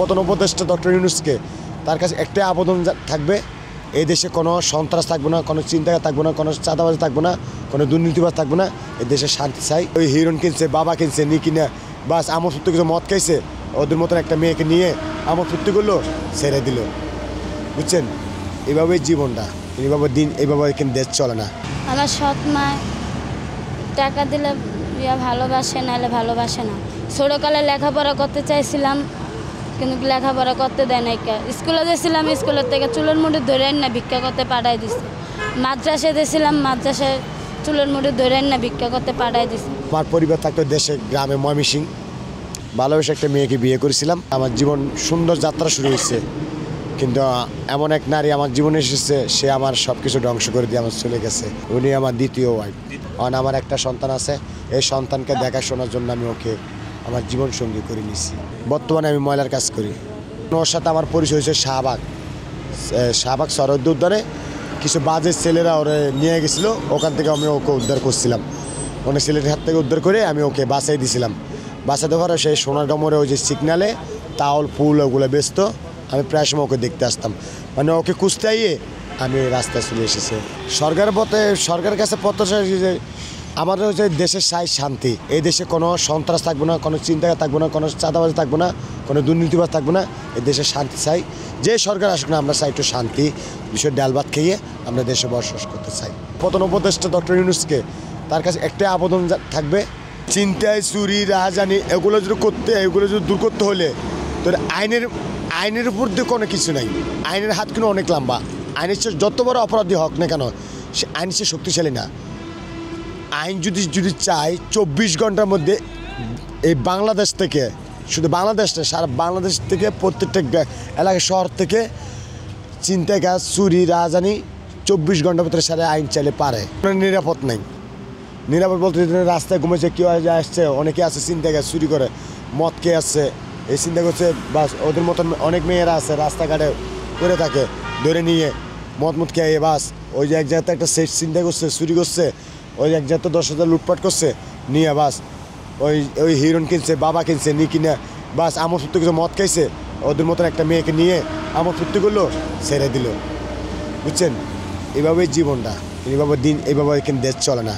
প্রধান উপদেষ্টা ডক্টর ইউনূসকে তার কাছে একটাই আবেদন থাকবে, এই দেশে কোনো সন্ত্রাস থাকবে না, কোনো চিন্তা থাকবে না, কোনো চাঁদাবাজি থাকবে না, কোনো দুর্নীতিবাজ থাকবে না, এই দেশে শান্তি চাই। ওই হিরোইন কিনছে, বাবা কিনছে, নি কিনে বাস আমোদ ফুর্তি কিছু মদ খাইছে, ওদের মতন একটা মেয়েকে নিয়ে আমোদ ফুর্তি করলো, ছেড়ে দিল। বুঝছেন, এইভাবেই জীবনটা, এইভাবে কিন্তু দেশ চলে না। আমার সৎ মা টাকা দিলে ভালোবাসে, নাহলে ভালোবাসে না। ছোটোকালে লেখাপড়া করতে চাইছিলাম, কিন্তু লেখাপড়া করতে দেয় নাই। স্কুলে গেছিলাম, স্কুলের থেকে চুলের মুঠি ধরে না ভিক্ষা করতে পাঠাই দিছে। মাদ্রাসায় দিয়েছিলাম, মাদ্রাসায় চুলের মুঠি ধরে না ভিক্ষা করতে পাঠাই দিছে। আমার পরিবার থাকতো দেশে, গ্রামে ময়মনসিংহ। ভালোবেসে একটা মেয়েকে বিয়ে করেছিলাম, আমার জীবন সুন্দর যাত্রা শুরু হয়েছে। কিন্তু এমন এক নারী আমার জীবনে এসেছে, সে আমার সব কিছু ধ্বংস করে দিয়ে আমার চলে গেছে। উনি আমার দ্বিতীয় ওয়াইফ। কারণ আমার একটা সন্তান আছে, এই সন্তানকে দেখাশোনার জন্য আমি ওকে আমার জীবন সঙ্গী করে নিয়েছি। বর্তমানে আমি ময়লার কাজ করি। ওর সাথে আমার পরিচয় হয়েছে শাহবাগ সরহদ উদ্যানে। কিছু বাজে ছেলেরা ওরে নিয়ে গেছিলো, ওখান থেকে আমি ওকে উদ্ধার করছিলাম। অনেক ছেলের হাত থেকে উদ্ধার করে আমি ওকে বাসায় দিয়েছিলাম। বাসাতে পরে সেই সোনারগামরে ওই যে সিগনালে তাওল ফুল ওগুলো বেচত, আমি প্রায় সময় ওকে দেখতে আসতাম। মানে ওকে খুঁজতে আইয়ে আমি রাস্তায় চলে এসেছি। সরকারের কাছে প্রত্যাশা যে আমাদের হচ্ছে দেশের শান্তি, এই দেশে কোনো সন্ত্রাস থাকবে না, কোনো চিন্তা থাকবে না, কোনো চাঁদাবাজি থাকবে না, কোনো দুর্নীতিবাজ থাকবে না, এই দেশে শান্তি চাই। যে সরকার আসুক না, আমরা চাই একটু শান্তি, বিষয় ডাল ভাত খেয়ে আমরা দেশে বসবাস করতে চাই। প্রধান উপদেষ্টা ডক্টর ইউনূসকে তার কাছে একটাই আবেদন থাকবে, চিন্তায় চুরি রাহাজানি এগুলো যদি দূর করতে হলে তোর আইনের উপর দিয়ে কোনো কিছু নাই। আইনের হাত কিন্তু অনেক লম্বা। আইনের যত বড় অপরাধী হোক না কেন, সে আইন সে শক্তিশালী না। আইন যদি চাই 24 ঘন্টার মধ্যে এই বাংলাদেশ থেকে, শুধু বাংলাদেশ না, সারা বাংলাদেশ থেকে প্রত্যেকটা এলাকা শহর থেকে চিন্তায় কাজ চুরি রাহাজানি 24 ঘন্টার ভিতরে সারা আইন চাইলে পারে। নিরাপদ নাই। নিরাপদ বলতে রাস্তায় ঘুমেছে, কেউ আসছে, অনেকে আছে চিন্তায় কাজ চুরি করে, মদ খেয়ে আসছে, এই চিন্তা করছে। বাস ওদের মতন অনেক মেয়েরা আছে রাস্তাঘাটে করে থাকে, ধরে নিয়ে মদ খেয়ে বাস ওই যে এক জায়গাতে একটা সেট চিন্তা করছে, চুরি করছে, ওই এক জায়গাতে 10,000 লুটপাট করছে নিয়ে বাস ওই হিরোইন কিনছে, বাবা কিনছে, নি কিনে বাস আমোদ ফুর্তি কিছু মদ খাইছে, ওদের মতন একটা মেয়েকে নিয়ে আমোদ ফুর্তি করলো, ছেড়ে দিল। বুঝছেন, এইভাবেই জীবনটা, এইভাবে কিন্তু দেশ চলে না।